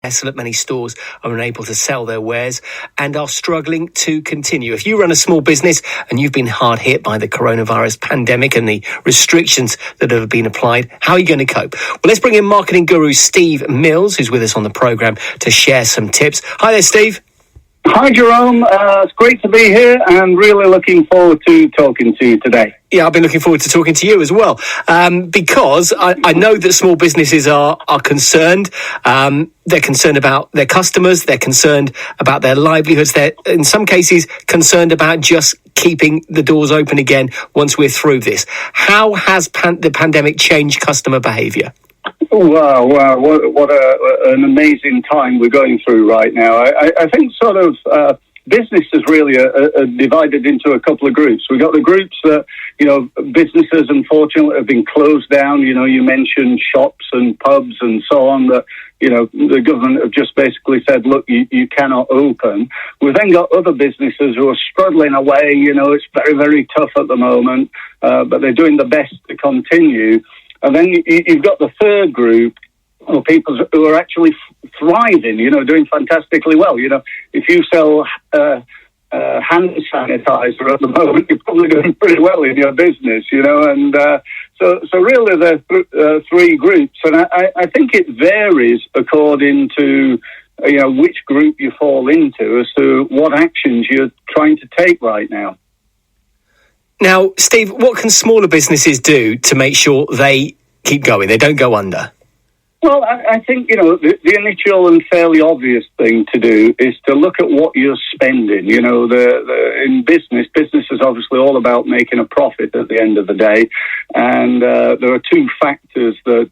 desolate. Many stores are unable to sell their wares and are struggling to continue. If you run a small business and you've been hard hit by the coronavirus pandemic and the restrictions that have been applied, how are you going to cope? Well, let's bring in marketing guru Steve Mills, who's with us on the programme to share some tips. Hi there, Steve. Hi, Jerome. It's great to be here and really looking forward to talking to you today. Yeah, I've been looking forward to talking to you as well, because I know that small businesses are concerned. They're concerned about their customers. They're concerned about their livelihoods. They're, in some cases, concerned about just keeping the doors open again once we're through this. How has the pandemic changed customer behaviour? Wow, what an amazing time we're going through right now. I think sort of business is really divided into a couple of groups. We've got the groups that, businesses unfortunately have been closed down. You mentioned shops and pubs and so on that, the government have just basically said, look, you cannot open. We've then got other businesses who are struggling away. It's very, very tough at the moment, but they're doing the best to continue. And then you've got the third group of people who are actually thriving, doing fantastically well. If you sell hand sanitizer at the moment, you're probably doing pretty well in your business, and so really there are three groups. And I think it varies according to, which group you fall into as to what actions you're trying to take right now. Now, Steve, what can smaller businesses do to make sure they keep going, they don't go under? Well, I think, the initial and fairly obvious thing to do is to look at what you're spending. In business is obviously all about making a profit at the end of the day. And there are two factors that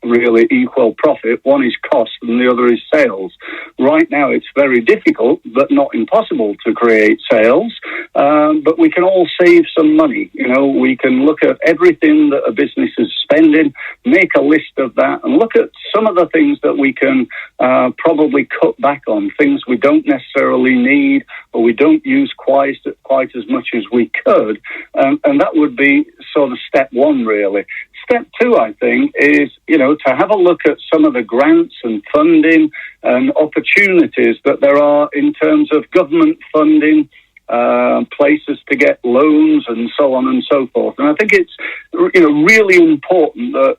really equal profit. One is cost and the other is sales. Right now, it's very difficult, but not impossible to create sales. But we can all save some money. We can look at everything that a business is spending, make a list of that, and look at some of the things that we can probably cut back on, things we don't necessarily need or we don't use quite as much as we could. And that would be sort of step one, really. Step two, I think, is, to have a look at some of the grants and funding and opportunities that there are in terms of government funding, places to get loans and so on and so forth. And I think it's really important that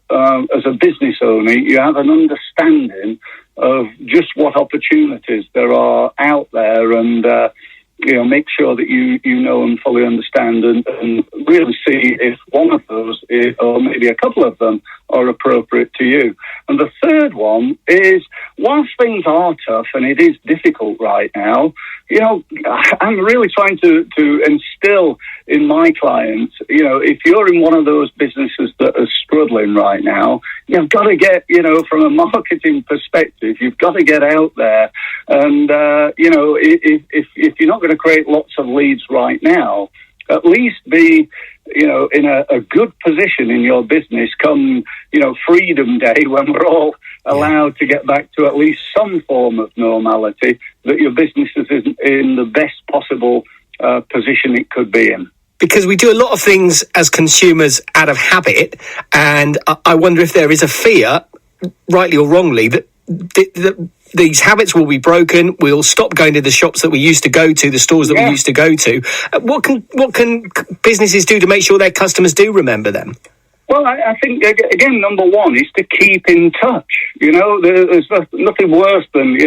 as a business owner you have an understanding of just what opportunities there are out there and make sure that you know and fully understand and really see if one of those or maybe a couple of them are appropriate to you. And the third one is, whilst things are tough and it is difficult right now, I'm really trying to instill in my clients, if you're in one of those businesses that are struggling right now, you've got to get, from a marketing perspective, you've got to get out there. And, if you're not going to create lots of leads right now, at least be, in a good position in your business come, Freedom Day, when we're all allowed to get back to at least some form of normality, that your business is in the best possible position it could be in. Because we do a lot of things as consumers out of habit, and I wonder if there is a fear, rightly or wrongly, that these habits will be broken. We'll stop going to the shops that we used to go to, the stores that we used to go to. What can businesses do to make sure their customers do remember them? Well, I think, again, number one is to keep in touch. There's nothing worse than,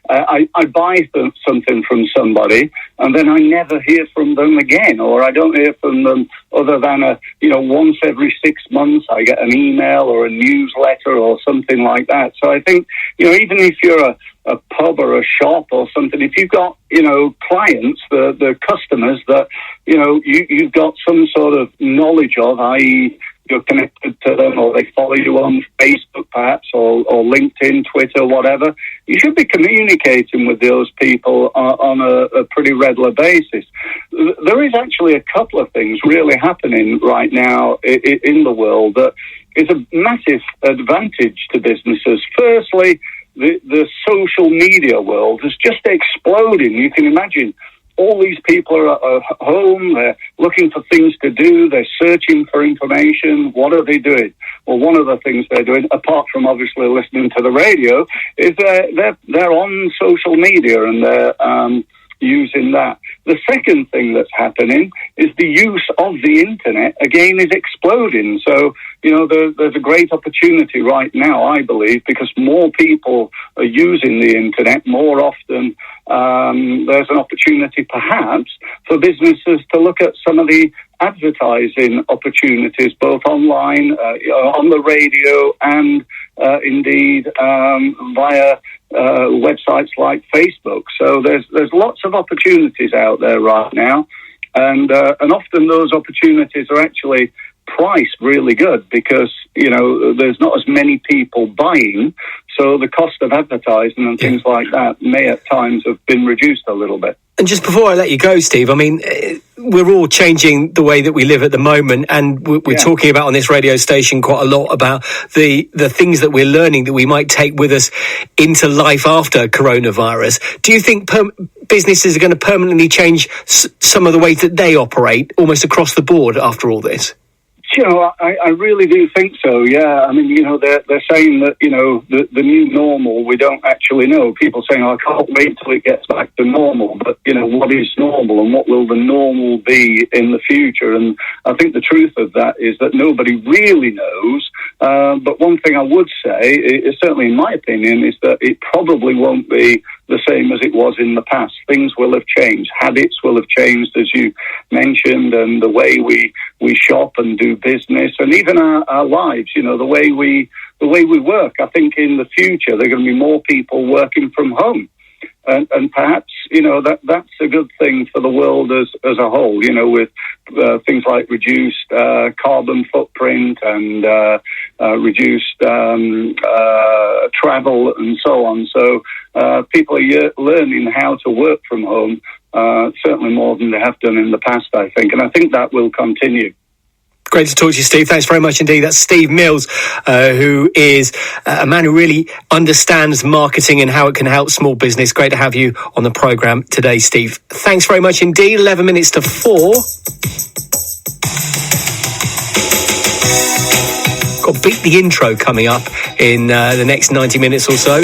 I buy something from somebody and then I never hear from them again, or I don't hear from them other than, once every 6 months I get an email or a newsletter or something like that. So I think, even if you're a pub or a shop or something, if you've got, clients, the customers that, you've got some sort of knowledge of, i.e., you're connected to them or they follow you on Facebook perhaps or LinkedIn, Twitter, whatever, you should be communicating with those people on a pretty regular basis. There is actually a couple of things really happening right now in the world that is a massive advantage to businesses. Firstly, the social media world is just exploding. You can imagine all these people are at home, they're looking for things to do, they're searching for information. What are they doing? Well, one of the things they're doing, apart from obviously listening to the radio, is they're on social media and they're using that. The second thing that's happening is the use of the internet, again, is exploding. So, there's a great opportunity right now, I believe, because more people are using the internet more often. There's an opportunity, perhaps, for businesses to look at some of the advertising opportunities, both online, on the radio, and indeed via websites like Facebook. So there's lots of opportunities out there right now, and often those opportunities are actually priced really good because there's not as many people buying, so the cost of advertising and things like that may at times have been reduced a little bit. And just before I let you go, Steve, I mean, we're all changing the way that we live at the moment, and we're talking about on this radio station quite a lot about the things that we're learning that we might take with us into life after coronavirus. Do you think businesses are going to permanently change some of the ways that they operate almost across the board after all this? I really do think so, yeah. I mean, they're saying that, the new normal, we don't actually know. People saying, I can't wait till it gets back to normal. But, what is normal and what will the normal be in the future? And I think the truth of that is that nobody really knows. But one thing I would say, certainly in my opinion, is that it probably won't be the same as it was in the past. Things will have changed. Habits will have changed, as you mentioned, and the way we shop and do business, and even our lives, the way we work. I think in the future there are going to be more people working from home. And perhaps, that's a good thing for the world as a whole, with things like reduced carbon footprint and reduced travel and so on. So people are learning how to work from home, certainly more than they have done in the past, I think. And I think that will continue. Great to talk to you, Steve. Thanks very much indeed. That's Steve Mills, who is a man who really understands marketing and how it can help small business. Great to have you on the programme today, Steve. Thanks very much indeed. 11 minutes to 4. Got Beat the Intro coming up in the next 90 minutes or so.